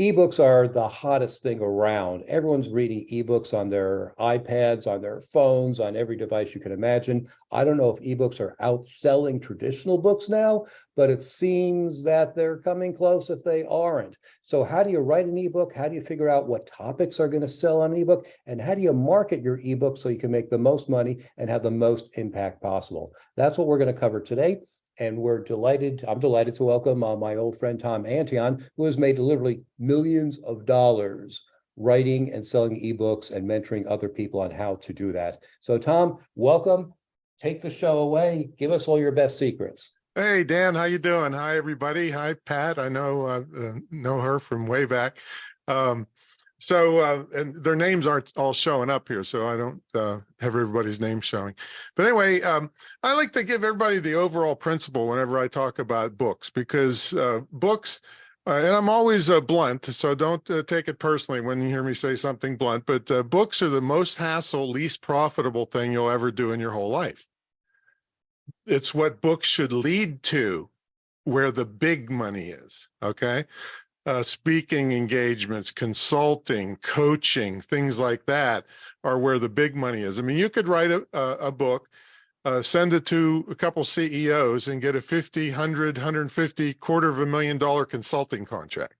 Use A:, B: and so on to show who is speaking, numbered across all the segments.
A: Ebooks are the hottest thing around. Everyone's reading ebooks on their iPads, on their phones, on every device you can imagine. I don't know if ebooks are outselling traditional books now, but it seems that they're coming close if they aren't. So, how do you write an ebook? How do you figure out what topics are going to sell on an ebook? And how do you market your ebook so you can make the most money and have the most impact possible? That's what we're going to cover today. And I'm delighted to welcome my old friend Tom Antion, who has made literally millions of dollars writing and selling ebooks and mentoring other people on how to do that. So, Tom, welcome. Take the show away. Give us all your best secrets.
B: Hey, Dan, how you doing? Hi, everybody. Hi, Pat. I know her from way back. And their names aren't all showing up here, so I don't have everybody's name showing. But anyway, I like to give everybody the overall principle whenever I talk about books, because books, and I'm always blunt, so don't take it personally when you hear me say something blunt, but books are the most hassle, least profitable thing you'll ever do in your whole life. It's what books should lead to, where the big money is, okay? Speaking engagements, consulting, coaching, things like that are where the big money is. I mean, you could write a book, send it to a couple CEOs and get a $50, $100, $150, $250,000 consulting contract.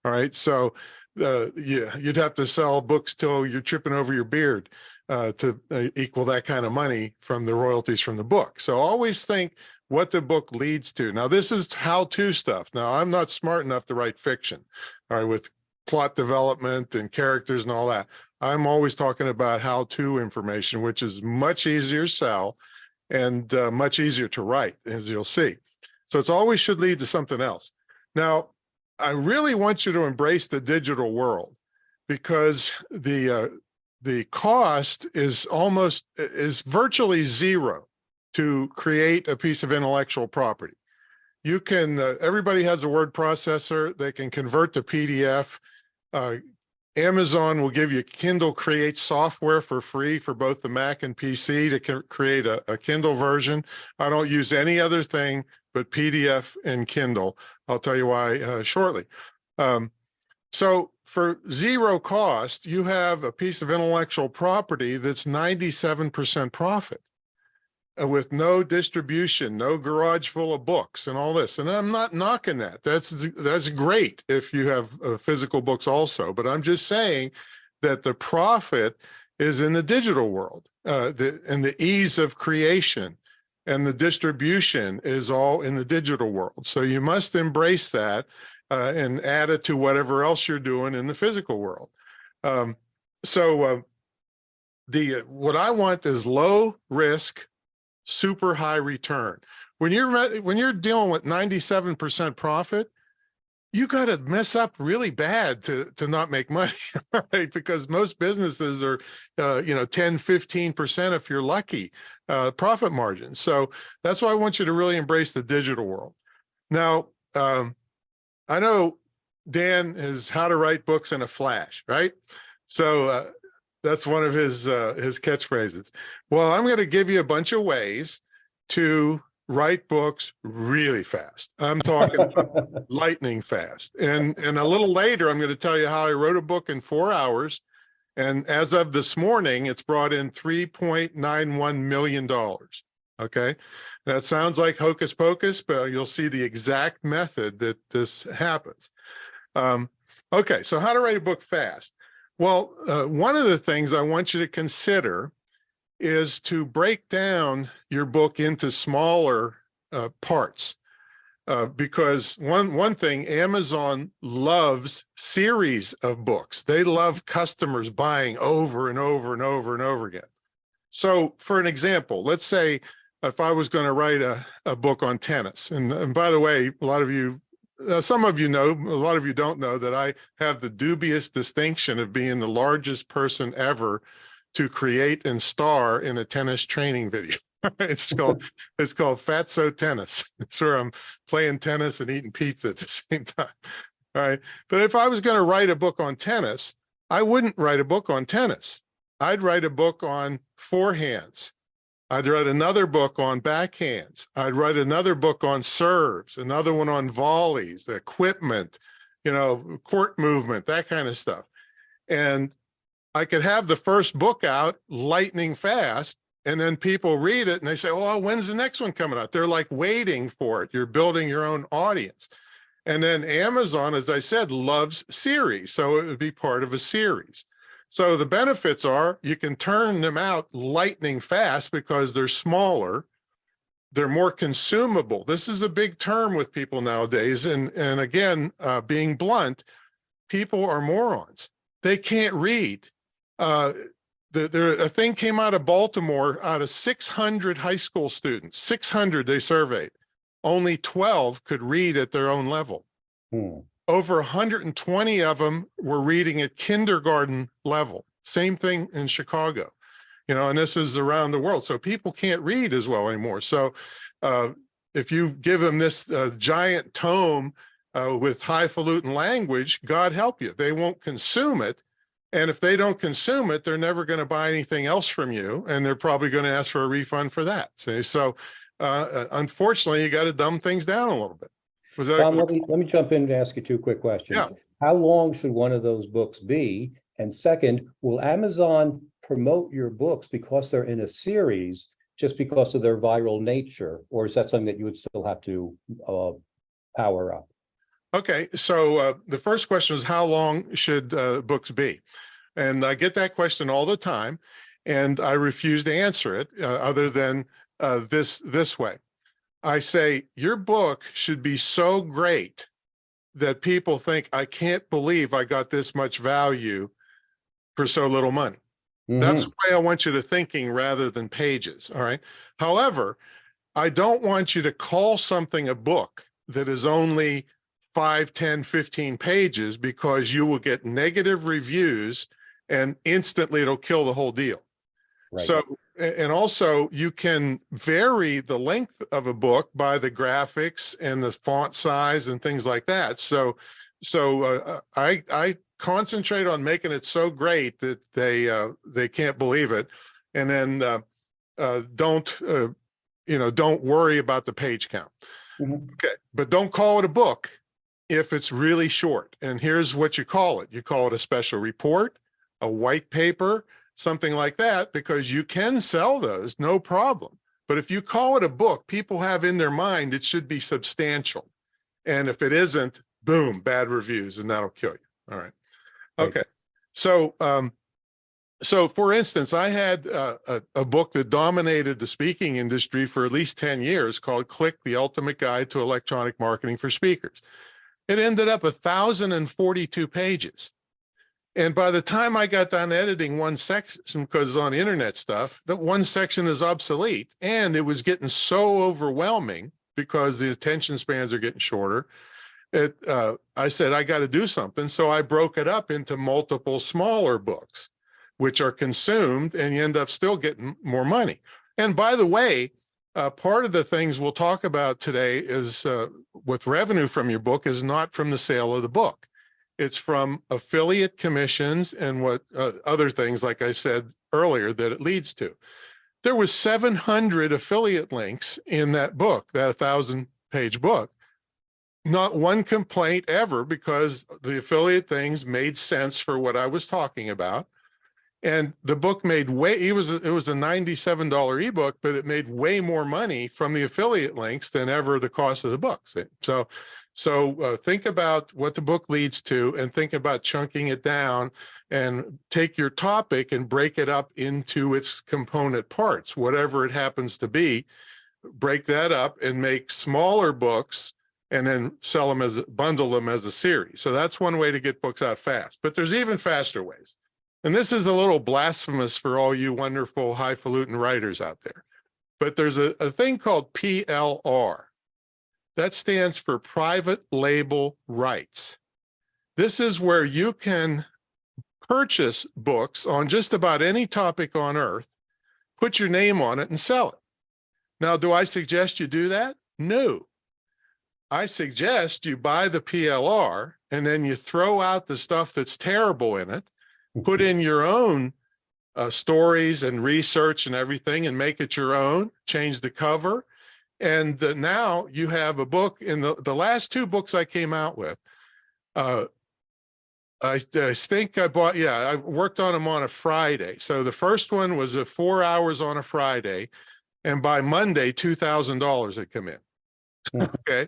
B: All right. So you'd have to sell books till you're tripping over your beard to equal that kind of money from the royalties from the book. So always think what the book leads to. Now, this is how-to stuff. Now, I'm not smart enough to write fiction, all right, with plot development and characters and all that. I'm always talking about how-to information, which is much easier to sell and much easier to write, as you'll see. So it's always should lead to something else. Now, I really want you to embrace the digital world, because the cost is virtually zero to create a piece of intellectual property. You can, everybody has a word processor. They can convert to PDF. Amazon will give you Kindle Create software for free for both the Mac and PC to create a Kindle version. I don't use any other thing but PDF and Kindle. I'll tell you why shortly. So for zero cost, you have a piece of intellectual property that's 97% profit, with no distribution, no garage full of books and all this. And I'm not knocking that. That's great if you have physical books also. But I'm just saying that the profit is in the digital world, and the ease of creation and the distribution is all in the digital world. So you must embrace that and add it to whatever else you're doing in the physical world. What I want is low risk, super high return. When you're dealing with 97% profit, you got to mess up really bad to not make money, right? Because most businesses are 10-15% if you're lucky profit margins. So that's why I want you to really embrace the digital world. Now, I know Dan is how to write books in a flash, right? So that's one of his catchphrases. Well, I'm going to give you a bunch of ways to write books really fast. I'm talking lightning fast. And a little later, I'm going to tell you how I wrote a book in 4 hours. And as of this morning, it's brought in $3.91 million. Okay. That sounds like hocus pocus, but you'll see the exact method that this happens. Okay. So how to write a book fast? Well, one of the things I want you to consider is to break down your book into smaller parts, because one thing, Amazon loves series of books. They love customers buying over and over and over and over again. So for an example, let's say if I was going to write a book on tennis, and by the way, a lot of you, some of you know, a lot of you don't know that I have the dubious distinction of being the largest person ever to create and star in a tennis training video. It's called Fatso Tennis. It's where I'm playing tennis and eating pizza at the same time. All right. But if I was going to write a book on tennis, I wouldn't write a book on tennis. I'd write a book on forehands. I'd write another book on backhands. I'd write another book on serves, another one on volleys, equipment, court movement, that kind of stuff. And I could have the first book out lightning fast, and then people read it and they say, "Oh, when's the next one coming out?" They're like waiting for it. You're building your own audience. And then Amazon, as I said, loves series. So it would be part of a series. So the benefits are you can turn them out lightning fast because they're smaller. They're more consumable. This is a big term with people nowadays. And again, being blunt, people are morons. They can't read. A thing came out of Baltimore, out of 600 high school students, 600 they surveyed, only 12 could read at their own level. Over 120 of them were reading at kindergarten level. Same thing in Chicago, and this is around the world. So people can't read as well anymore. So if you give them this giant tome with highfalutin language, God help you, they won't consume it. And if they don't consume it, they're never going to buy anything else from you. And they're probably going to ask for a refund for that. See? So unfortunately, you got to dumb things down a little bit. Was that
A: Tom, let me jump in and ask you two quick questions.
B: Yeah.
A: How long should one of those books be? And second, will Amazon promote your books because they're in a series just because of their viral nature? Or is that something that you would still have to power up?
B: Okay, so the first question is, how long should books be? And I get that question all the time, and I refuse to answer it other than this way. I say, your book should be so great that people think, I can't believe I got this much value for so little money. That's the way I want you to thinking rather than pages, all right? However, I don't want you to call something a book that is only 5, 10, 15 pages, because you will get negative reviews and instantly it'll kill the whole deal. Right. So, and also you can vary the length of a book by the graphics and the font size and things like that. So I concentrate on making it so great that they can't believe it. And then don't worry about the page count. Okay, but don't call it a book if it's really short. And here's what you call it. You call it a special report, a white paper, something like that, because you can sell those, no problem. But if you call it a book, people have in their mind it should be substantial. And if it isn't, boom, bad reviews, and that'll kill you. All right. Okay. So for instance, I had a book that dominated the speaking industry for at least 10 years called Click, the Ultimate Guide to Electronic Marketing for Speakers. It ended up 1,042 pages. And by the time I got done editing one section, because it's on internet stuff, that one section is obsolete. And it was getting so overwhelming because the attention spans are getting shorter. I said, I got to do something. So I broke it up into multiple smaller books, which are consumed, and you end up still getting more money. And by the way, part of the things we'll talk about today is with revenue from your book is not from the sale of the book. It's from affiliate commissions and what other things, like I said earlier, that it leads to. There was 700 affiliate links in that book, that 1,000-page book. Not one complaint ever, because the affiliate things made sense for what I was talking about. And the book made it was a $97 ebook, but it made way more money from the affiliate links than ever the cost of the book. So think about what the book leads to, and think about chunking it down, and take your topic and break it up into its component parts, whatever it happens to be. Break that up and make smaller books, and then sell them bundle them as a series. So that's one way to get books out fast. But there's even faster ways. And this is a little blasphemous for all you wonderful highfalutin writers out there. But there's a thing called PLR. That stands for private label rights. This is where you can purchase books on just about any topic on earth, put your name on it, and sell it. Now, do I suggest you do that? No. I suggest you buy the PLR, and then you throw out the stuff that's terrible in it, put in your own stories and research and everything, and make it your own, change the cover. And now you have a book. In the last two books I came out with, Uh, I think I bought, yeah, I worked on them on a Friday. So the first one was 4 hours on a Friday. And by Monday, $2,000 had come in. Okay.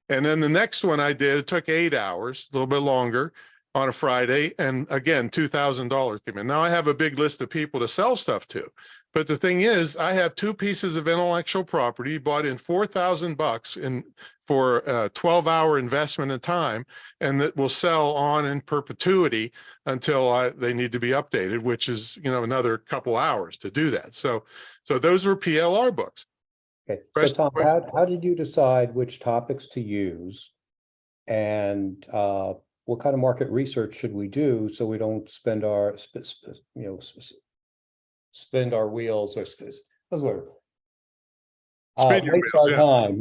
B: And then the next one I did, it took 8 hours, a little bit longer on a Friday. And again, $2,000 came in. Now I have a big list of people to sell stuff to. But the thing is, I have 2 pieces of intellectual property, bought in $4,000 in for a 12-hour investment of time, and that will sell on in perpetuity until they need to be updated, which is, another couple hours to do that. So those were PLR books.
A: Okay. So Tom, how did you decide which topics to use, and what kind of market research should we do so we don't spend our spin our wheels or those were waste our time,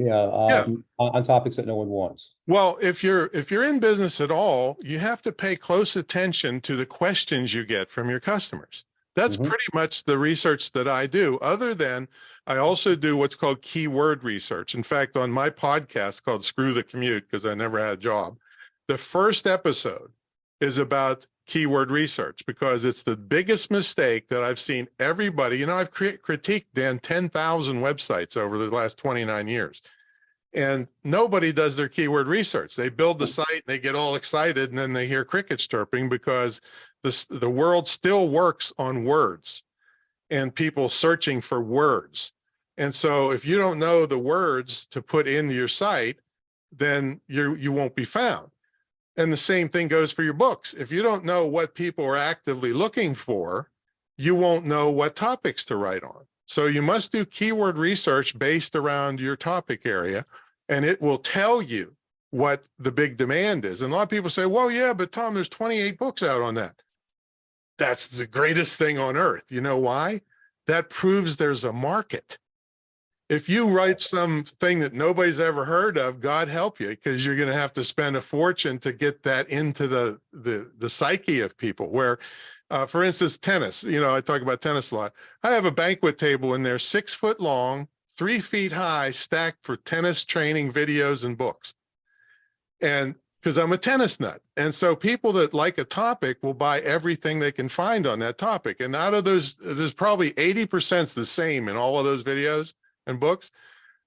A: on topics that no one wants.
B: Well, if you're in business at all, you have to pay close attention to the questions you get from your customers. That's pretty much the research that I do. Other than I also do what's called keyword research. In fact, on my podcast called Screw the Commute, because I never had a job, the first episode is about keyword research, because it's the biggest mistake that I've seen everybody. I've critiqued, Dan, 10,000 websites over the last 29 years, and nobody does their keyword research. They build the site, and they get all excited, and then they hear crickets chirping, because the world still works on words and people searching for words. And so if you don't know the words to put into your site, then you won't be found. And the same thing goes for your books. If you don't know what people are actively looking for, you won't know what topics to write on. So you must do keyword research based around your topic area, and it will tell you what the big demand is. And a lot of people say, well, yeah, but Tom, there's 28 books out on that. That's the greatest thing on earth. You know why? That proves there's a market. If you write something that nobody's ever heard of, God help you, because you're going to have to spend a fortune to get that into the psyche of people. Where, for instance, tennis, I talk about tennis a lot. I have a banquet table in there, 6 foot long, 3 feet high, stacked for tennis training videos and books. And because I'm a tennis nut. And so people that like a topic will buy everything they can find on that topic. And out of those, there's probably 80% the same in all of those videos and books.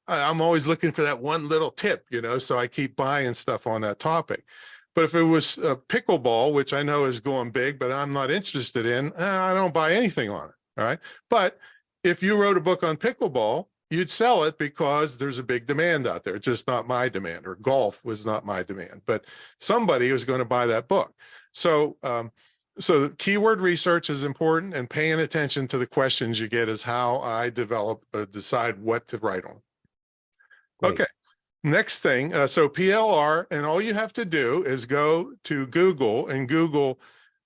B: I'm always looking for that one little tip, so I keep buying stuff on that topic. But if it was pickleball, which I know is going big, but I'm not interested in, I don't buy anything on it. All right. But if you wrote a book on pickleball, you'd sell it because there's a big demand out there. It's just not my demand, or golf was not my demand, but somebody was going to buy that book. So, so keyword research is important, and paying attention to the questions you get is how I decide what to write on. Great. Okay. Next thing. So PLR, and all you have to do is go to Google and Google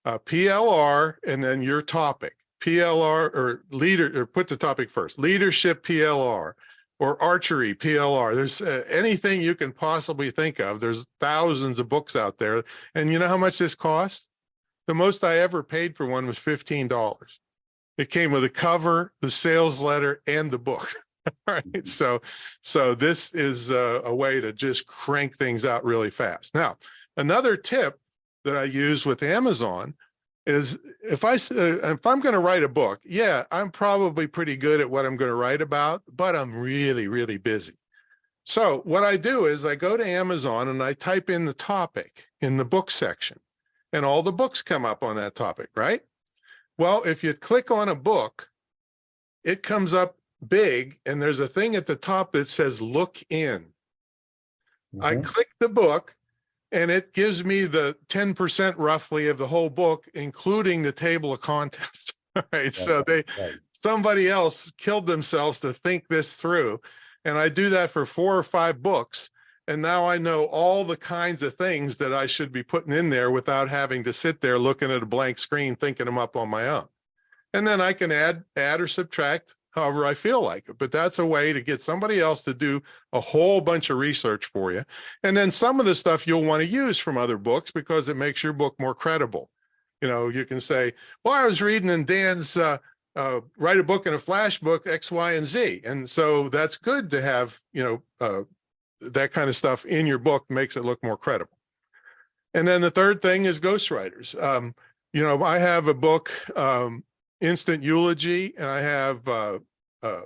B: PLR and then your topic. PLR or leader, or put the topic first, leadership PLR or archery PLR. There's anything you can possibly think of. There's thousands of books out there. And you know how much this costs? The most I ever paid for one was $15. It came with a cover, the sales letter, and the book. All right. So this is a way to just crank things out really fast. Now, another tip that I use with Amazon is if I'm going to write a book, yeah, I'm probably pretty good at what I'm going to write about, but I'm really, really busy. So what I do is I go to Amazon and I type in the topic in the book section, and all the books come up on that topic, right? Well, if you click on a book, it comes up big, and there's a thing at the top that says look in. I click the book, and it gives me the 10% roughly of the whole book, including the table of contents. All right. So somebody else killed themselves to think this through. And I do that for 4 or 5 books. And now I know all the kinds of things that I should be putting in there without having to sit there looking at a blank screen, thinking them up on my own. And then I can add or subtract however I feel like it. But that's a way to get somebody else to do a whole bunch of research for you. And then some of the stuff you'll want to use from other books because it makes your book more credible. You can say, well, I was reading in Dan's write a book in a flash book, X, Y, and Z. And so that's good to have, that kind of stuff in your book, makes it look more credible. And then the third thing is ghostwriters. I have a book, Instant Eulogy, and I have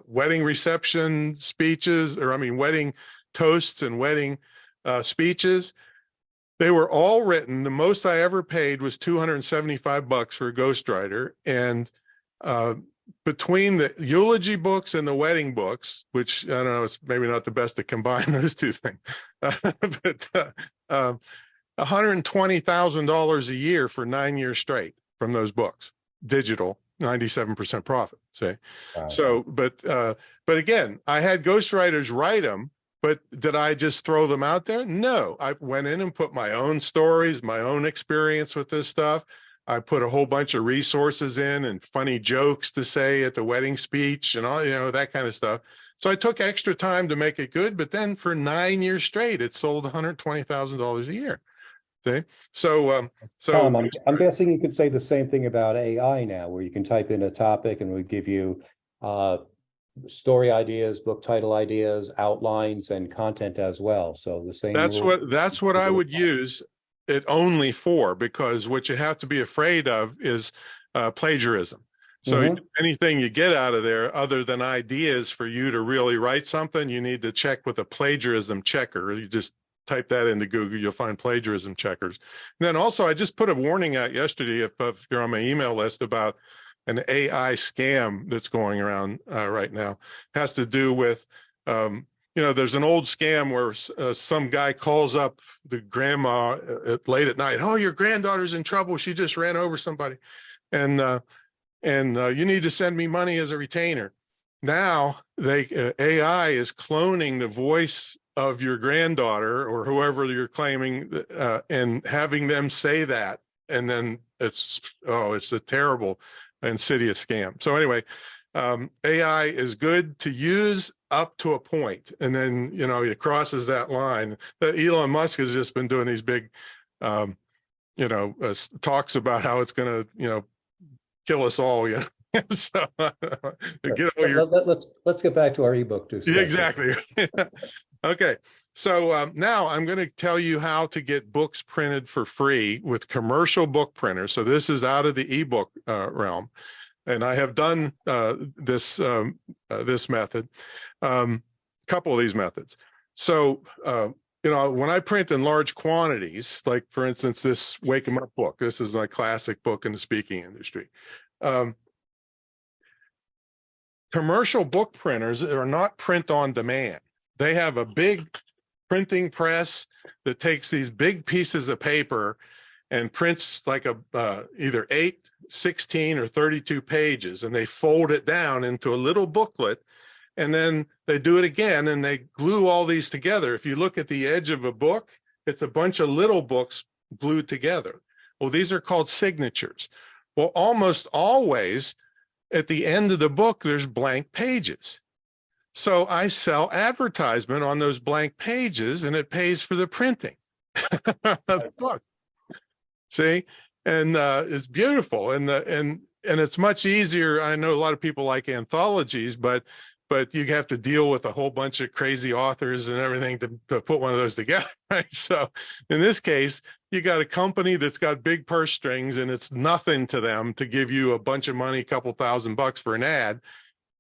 B: wedding reception speeches, wedding toasts and wedding speeches. They were all written. The most I ever paid was $275 for a ghostwriter. And between the eulogy books and the wedding books, which I don't know, it's maybe not the best to combine those two things, but $120,000 a year for 9 years straight from those books, digital, 97% profit. See,
A: Wow.
B: so, but again, I had ghostwriters write them, but did I just throw them out there? No, I went in and put my own stories, my own experience with this stuff. I put a whole bunch of resources in and funny jokes to say at the wedding speech and all, that kind of stuff. So I took extra time to make it good, but then for 9 years straight, it sold $120,000 a year. See? So
A: Tom, I'm guessing you could say the same thing about AI now, where you can type in a topic and we give you story ideas, book title ideas, outlines, and content as well. So the same.
B: That's what I would use it only for, because what you have to be afraid of is plagiarism. So anything you get out of there other than ideas for you to really write something, you need to check with a plagiarism checker. You just type that into Google, you'll find plagiarism checkers. And then also, I just put a warning out yesterday, if you're on my email list, about an AI scam that's going around right now. It has to do with, there's an old scam where some guy calls up the grandma late at night. Oh, your granddaughter's in trouble. She just ran over somebody. And you need to send me money as a retainer. Now AI is cloning the voice of your granddaughter or whoever you're claiming and having them say that. And then it's a terrible, insidious scam. So anyway, AI is good to use up to a point, and then it crosses that line. Elon Musk has just been doing these big talks about how it's going to kill us all. So
A: let's get back to our ebook discussion.
B: Yeah, exactly. Okay, so now I'm going to tell you how to get books printed for free with commercial book printers. So this is out of the ebook realm, and I have done this method, couple of these methods. So when I print in large quantities, like for instance this Wake 'Em Up book, this is my classic book in the speaking industry. Commercial book printers are not print on demand. They have a big printing press that takes these big pieces of paper and prints like either 8, 16, or 32 pages, and they fold it down into a little booklet, and then they do it again and they glue all these together. If you look at the edge of a book, it's a bunch of little books glued together. Well, these are called signatures. Well, almost always at the end of the book, there's blank pages. So I sell advertisement on those blank pages, and it pays for the printing of the book. See, and it's beautiful, and it's much easier. I know a lot of people like anthologies, but you have to deal with a whole bunch of crazy authors and everything to put one of those together, right? So in this case, you got a company that's got big purse strings, and it's nothing to them to give you a bunch of money, a couple $1,000 for an ad,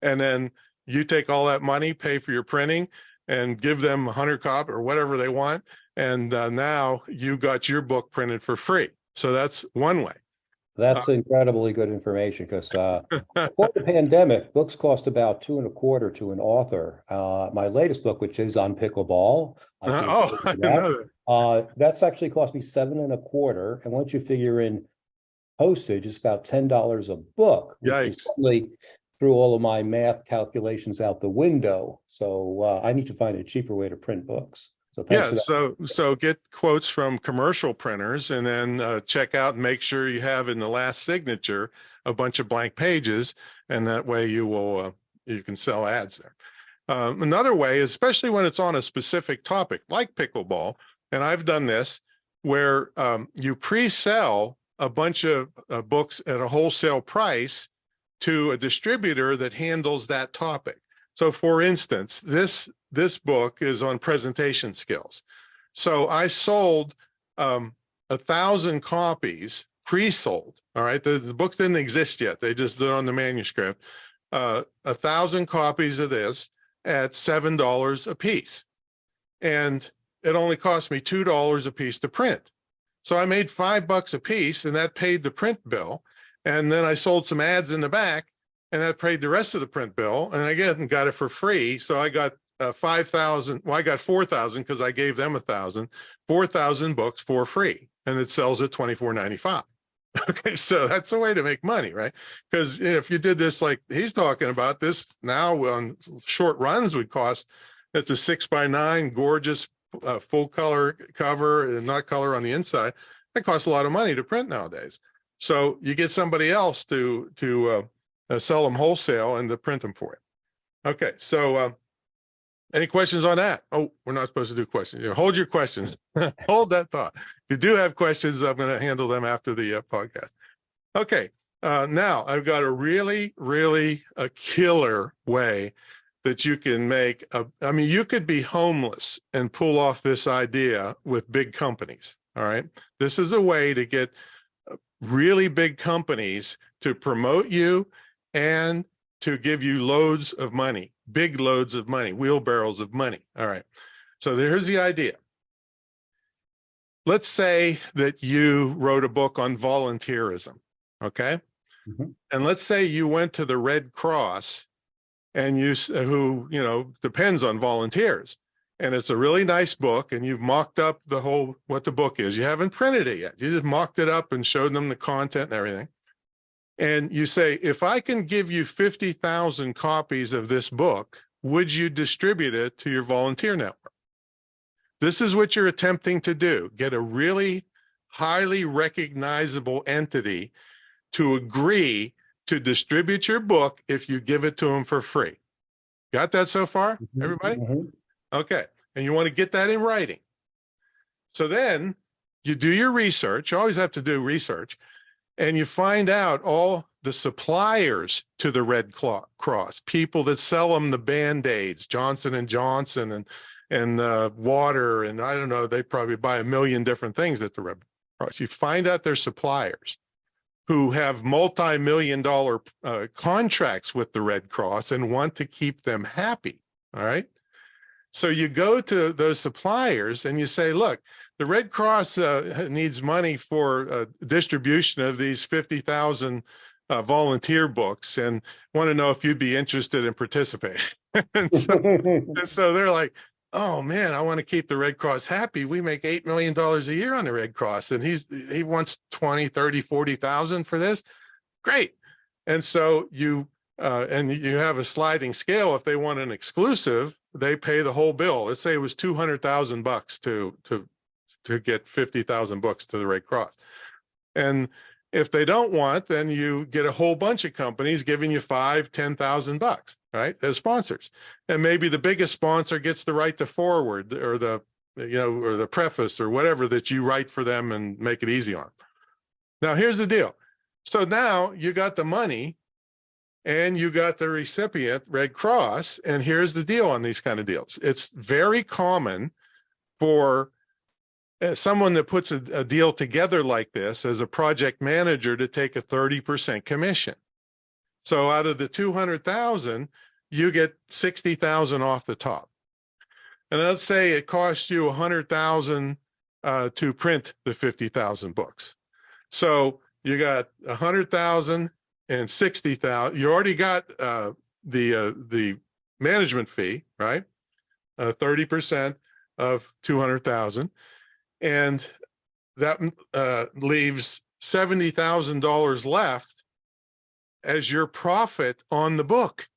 B: and then you take all that money, pay for your printing, and give them 100 copies or whatever they want, and now you got your book printed for free. So that's one way.
A: That's incredibly good information, because before the pandemic, books cost about $2.25 to an author. My latest book, which is on pickleball,
B: I know
A: that. That's actually cost me $7.25, and once you figure in postage, it's about $10 a book, which is certainly threw all of my math calculations out the window. So I need to find a cheaper way to print books. So thanks for that.
B: So get quotes from commercial printers, and then check out and make sure you have in the last signature a bunch of blank pages, and that way you can sell ads there. Another way is, especially when it's on a specific topic like pickleball, and I've done this, where you pre-sell a bunch of books at a wholesale price to a distributor that handles that topic. So for instance, this book is on presentation skills. So I sold 1,000 copies pre-sold. All right. The books didn't exist yet. They just did on the manuscript. 1,000 copies of this at $7 a piece. And it only cost me $2 a piece to print. So I made $5 a piece, and that paid the print bill. And then I sold some ads in the back, and that paid the rest of the print bill. And again, got it for free. So I got 5,000. Well, I got 4,000 because I gave them 1,000, 4,000 books for free, and it sells at $24.95. Okay, so that's a way to make money, right? Because if you did this like he's talking about, this now on short runs would cost, it's a 6x9 gorgeous full color cover and not color on the inside. That costs a lot of money to print nowadays. So you get somebody else to sell them wholesale and to print them for you. Okay, so any questions on that? Oh, we're not supposed to do questions. Hold your questions. Hold that thought. If you do have questions, I'm going to handle them after the podcast. Okay, now I've got a really a killer way that you can make. I mean, you could be homeless and pull off this idea with big companies. All right, this is a way to get really big companies to promote you and to give you loads of money, big loads of money, wheelbarrows of money. All right. So here's the idea. Let's say that you wrote a book on volunteerism. Okay. Mm-hmm. And let's say you went to the Red Cross and who depends on volunteers. And it's a really nice book, and you've mocked up what the book is. You haven't printed it yet. You just mocked it up and showed them the content and everything. And you say, if I can give you 50,000 copies of this book, would you distribute it to your volunteer network? This is what you're attempting to do. Get a really highly recognizable entity to agree to distribute your book if you give it to them for free. Got that so far, everybody? Mm-hmm. Okay. And you want to get that in writing. So then you do your research. You always have to do research. And you find out all the suppliers to the Red Cross, people that sell them the Band-Aids, Johnson & Johnson and water. And I don't know, they probably buy a million different things at the Red Cross. You find out their suppliers who have multi-million-dollar contracts with the Red Cross and want to keep them happy. All right. So you go to those suppliers and you say, look, the Red Cross needs money for distribution of these 50,000 volunteer books and want to know if you'd be interested in participating. and so they're like, oh man, I want to keep the Red Cross happy. We make $8 million a year on the Red Cross, and he wants 20, 30, 40,000 for this. Great. And so you have a sliding scale. If they want an exclusive, they pay the whole bill. Let's say it was $200,000 to get 50,000 books to the Red Cross. And if they don't want, then you get a whole bunch of companies giving you $5,000, $10,000, right, as sponsors. And maybe the biggest sponsor gets the right to forward or the preface or whatever that you write for them and make it easy on them. Now, here's the deal. So now you got the money and you got the recipient, Red Cross, and here's the deal on these kind of deals. It's very common for someone that puts a deal together like this as a project manager to take a 30% commission. So out of the 200,000, you get 60,000 off the top. And let's say it costs you 100,000 to print the 50,000 books. So you got 100,000 and 60,000. You already got the management fee, right? 30% of 200,000. And that leaves $70,000 left as your profit on the book.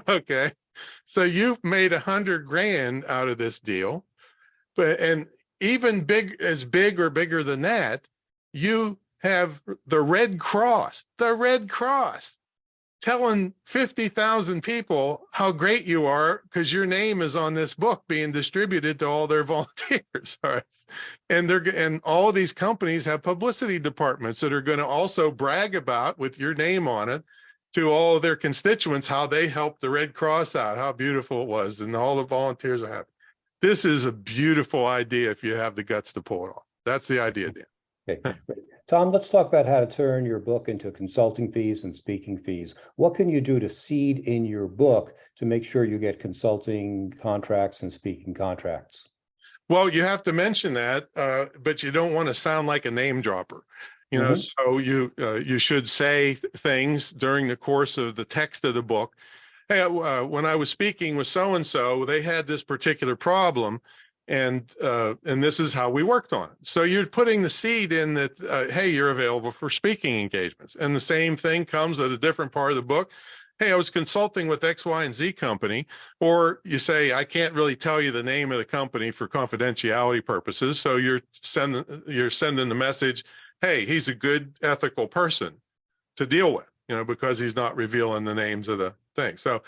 B: Okay. So you've made 100 grand out of this deal, and even big or bigger than that, you have the Red Cross telling 50,000 people how great you are because your name is on this book being distributed to all their volunteers. All right. And all these companies have publicity departments that are going to also brag about, with your name on it, to all of their constituents, how they helped the Red Cross out, how beautiful it was, and all the volunteers are happy. This is a beautiful idea if you have the guts to pull it off. That's the idea, Dan.
A: Okay, great. Tom, let's talk about how to turn your book into consulting fees and speaking fees. What can you do to seed in your book to make sure you get consulting contracts and speaking contracts?
B: Well, you have to mention that, but you don't want to sound like a name dropper. You know, so you should say things during the course of the text of the book. Hey, when I was speaking with so and so, they had this particular problem, and this is how we worked on it. So you're putting the seed in that. Hey, you're available for speaking engagements, and the same thing comes at a different part of the book. Hey, I was consulting with X, Y, and Z company, or you say, I can't really tell you the name of the company for confidentiality purposes. So you're sending the message, hey, he's a good ethical person to deal with, you know, because he's not revealing the names of the thing. So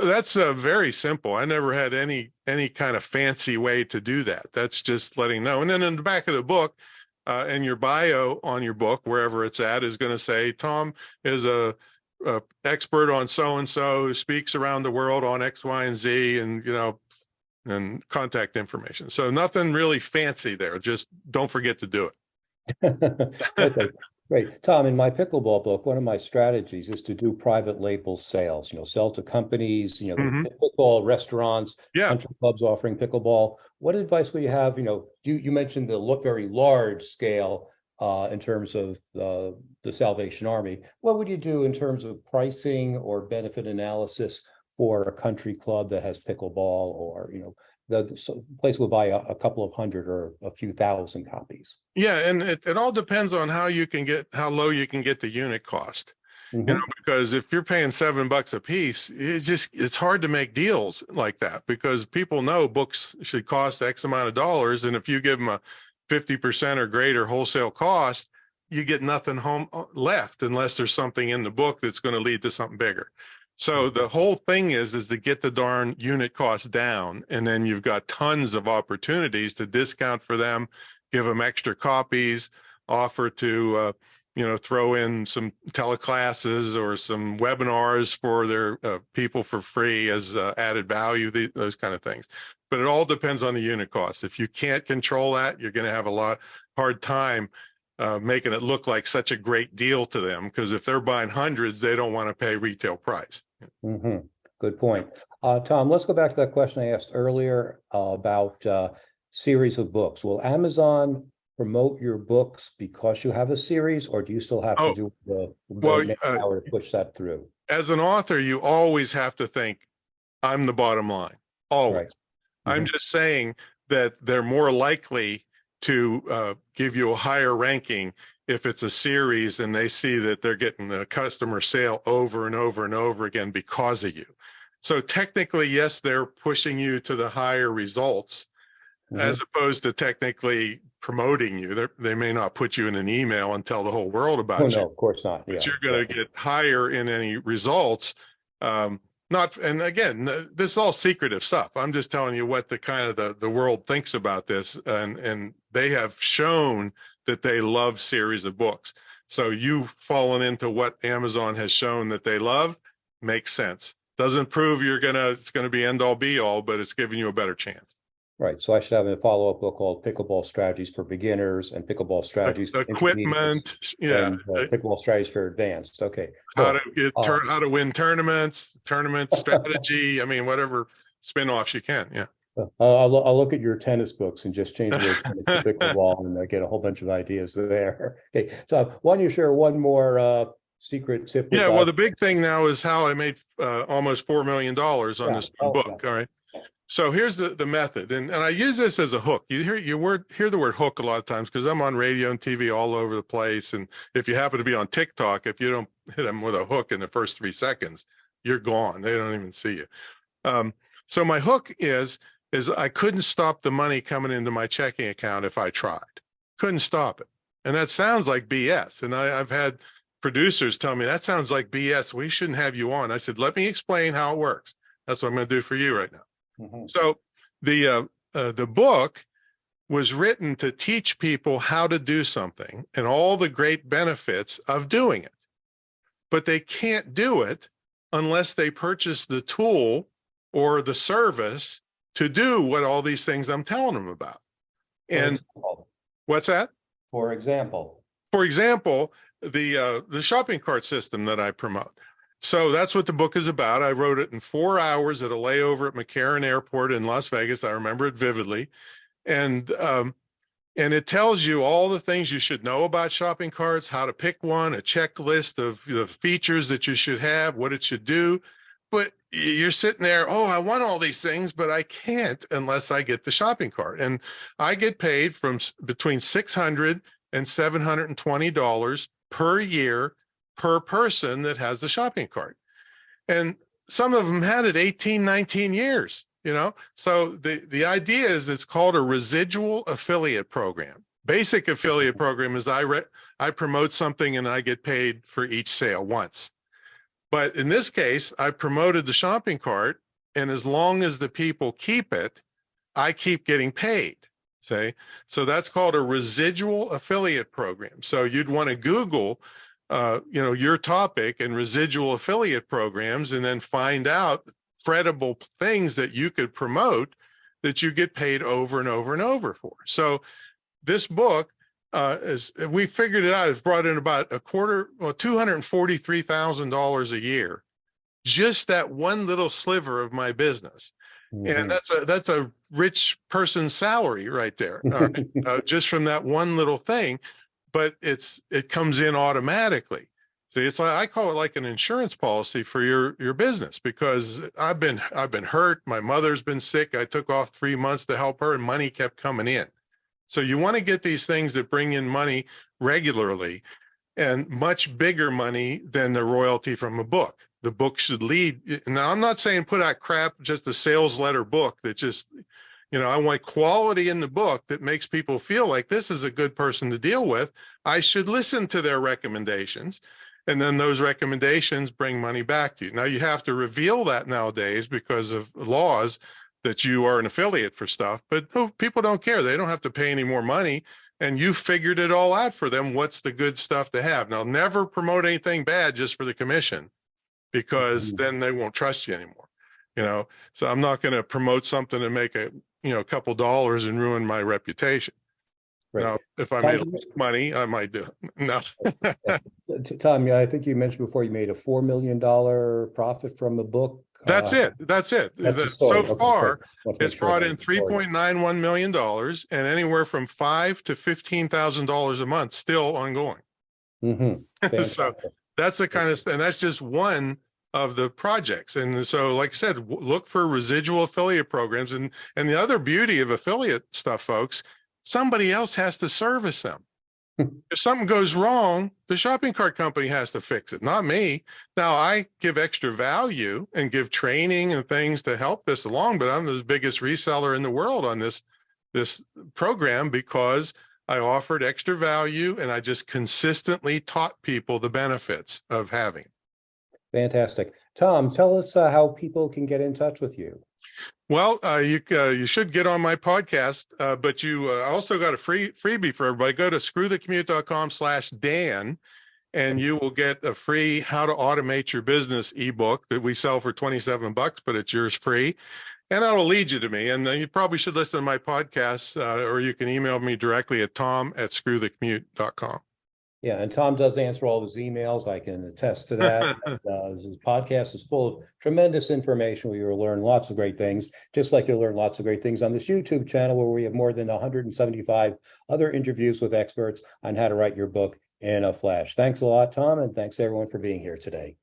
B: that's very simple. I never had any kind of fancy way to do that. That's just letting know. And then in the back of the book, and your bio on your book, wherever it's at, is going to say, Tom is a expert on so-and-so who speaks around the world on X, Y, and Z, and, you know, and contact information. So nothing really fancy there. Just don't forget to do
A: it. Okay, great. Tom, in my pickleball book, one of my strategies is to do private label sales, you know, sell to companies, you know, pickleball restaurants, country clubs offering pickleball. What advice would you have? You know, you mentioned the very large scale in terms of the Salvation Army. What would you do in terms of pricing or benefit analysis for a country club that has pickleball, or, you know, the place will buy a couple of hundred or a few thousand copies?
B: Yeah, and it all depends on how low you can get the unit cost. You know, because if you're paying $7 a piece, it's hard to make deals like that, because people know books should cost X amount of dollars, and if you give them a 50% or greater wholesale cost, you get nothing left unless there's something in the book that's going to lead to something bigger. So the whole thing is to get the darn unit cost down, and then you've got tons of opportunities to discount for them, give them extra copies, offer to you know, throw in some teleclasses or some webinars for their people for free as added value, those kind of things. But it all depends on the unit cost. If you can't control that, you're going to have a hard time making it look like such a great deal to them, because if they're buying hundreds, they don't want to pay retail price.
A: Good point. Tom, let's go back to that question I asked earlier about series of books. Will Amazon promote your books because you have a series, or do you still have to do the hour to push that through?
B: As an author, you always have to think, I'm the bottom line, always. Right. I'm just saying that they're more likely to give you a higher ranking if it's a series and they see that they're getting the customer sale over and over and over again because of you. So technically, yes, they're pushing you to the higher results, as opposed to technically promoting you. They may not put you in an email and tell the whole world about you.
A: No, of course not.
B: But you're going to get higher in any results. And again, this is all secretive stuff. I'm just telling you what the world thinks about this, and they have shown that they love series of books. So you've fallen into what Amazon has shown that they love. Makes sense. Doesn't prove it's gonna be end all be all, but it's giving you a better chance.
A: Right. So I should have a follow-up book called Pickleball Strategies for Beginners and Pickleball Strategies for
B: Equipment,
A: and Pickleball Strategies for Advanced. Okay.
B: How to win tournament strategy. I mean, whatever spin-offs you can. Yeah.
A: I'll look at your tennis books and just change the word tennis to pickleball, and I get a whole bunch of ideas there. Okay. So why don't you share one more secret tip?
B: Yeah. Well, the big thing now is how I made almost $4 million on this book. All right. So here's the method, and I use this as a hook. You hear the word hook a lot of times because I'm on radio and TV all over the place. And if you happen to be on TikTok, if you don't hit them with a hook in the first 3 seconds, you're gone. They don't even see you. So my hook is I couldn't stop the money coming into my checking account if I tried. Couldn't stop it. And that sounds like BS. And I've had producers tell me, that sounds like BS. We shouldn't have you on. I said, let me explain how it works. That's what I'm going to do for you right now. So the book was written to teach people how to do something and all the great benefits of doing it. But they can't do it unless they purchase the tool or the service to do what all these things I'm telling them about. And What's that?
A: For example.
B: For example, the shopping cart system that I promote. So that's what the book is about. I wrote it in 4 hours at a layover at McCarran Airport in Las Vegas. I remember it vividly. And it tells you all the things you should know about shopping carts, how to pick one, a checklist of the features that you should have, what it should do. But you're sitting there, oh, I want all these things, but I can't unless I get the shopping cart. And I get paid from between $600 and $720 per year per person that has the shopping cart. And some of them had it 18, 19 years. So the idea is it's called a residual affiliate program. Basic affiliate program is I promote something and I get paid for each sale once. But in this case, I promoted the shopping cart, and as long as the people keep it, I keep getting paid. So that's called a residual affiliate program. So you'd want to Google your topic and residual affiliate programs, and then find out credible things that you could promote that you get paid over and over and over for. So this book, we figured it out, it's brought in about $243,000 a year, just that one little sliver of my business. Mm-hmm. And that's a rich person's salary right there, just from that one little thing. But it comes in automatically. See, it's like, I call it like an insurance policy for your business, because I've been hurt. My mother's been sick. I took off 3 months to help her, and money kept coming in. So you want to get these things that bring in money regularly, and much bigger money than the royalty from a book. The book should lead. Now, I'm not saying put out crap, just a sales letter book that just, I want quality in the book that makes people feel like this is a good person to deal with. I should listen to their recommendations. And then those recommendations bring money back to you. Now, you have to reveal that nowadays because of laws that you are an affiliate for stuff, but people don't care. They don't have to pay any more money, and you figured it all out for them. What's the good stuff to have? Now, never promote anything bad just for the commission, because then they won't trust you anymore. So I'm not going to promote something to make a couple dollars and ruin my reputation. Right. Now, if I made money, I might do it. No.
A: Tom, I think you mentioned before you made a $4 million profit from the book. That's
B: it. So far, it's brought in $3.91 million, and anywhere from $5,000 to $15,000 a month, still ongoing. Mm-hmm. So that's the kind of, and that's just one of the projects. And so, like I said, look for residual affiliate programs. And the other beauty of affiliate stuff, folks, somebody else has to service them. If something goes wrong, the shopping cart company has to fix it, not me. Now, I give extra value and give training and things to help this along, but I'm the biggest reseller in the world on this program, because I offered extra value and I just consistently taught people the benefits of having it.
A: Fantastic. Tom, tell us how people can get in touch with you.
B: Well, you should get on my podcast, but you also got a freebie for everybody. Go to screwthecommute.com/Dan, and you will get a free How to Automate Your Business ebook that we sell for $27, but it's yours free. And that'll lead you to me. And you probably should listen to my podcast, or you can email me directly at tom@screwthecommute.com.
A: Yeah, and Tom does answer all of his emails. I can attest to that. His podcast is full of tremendous information where you'll learn lots of great things, just like you'll learn lots of great things on this YouTube channel, where we have more than 175 other interviews with experts on how to write your book in a flash. Thanks a lot, Tom, and thanks everyone for being here today.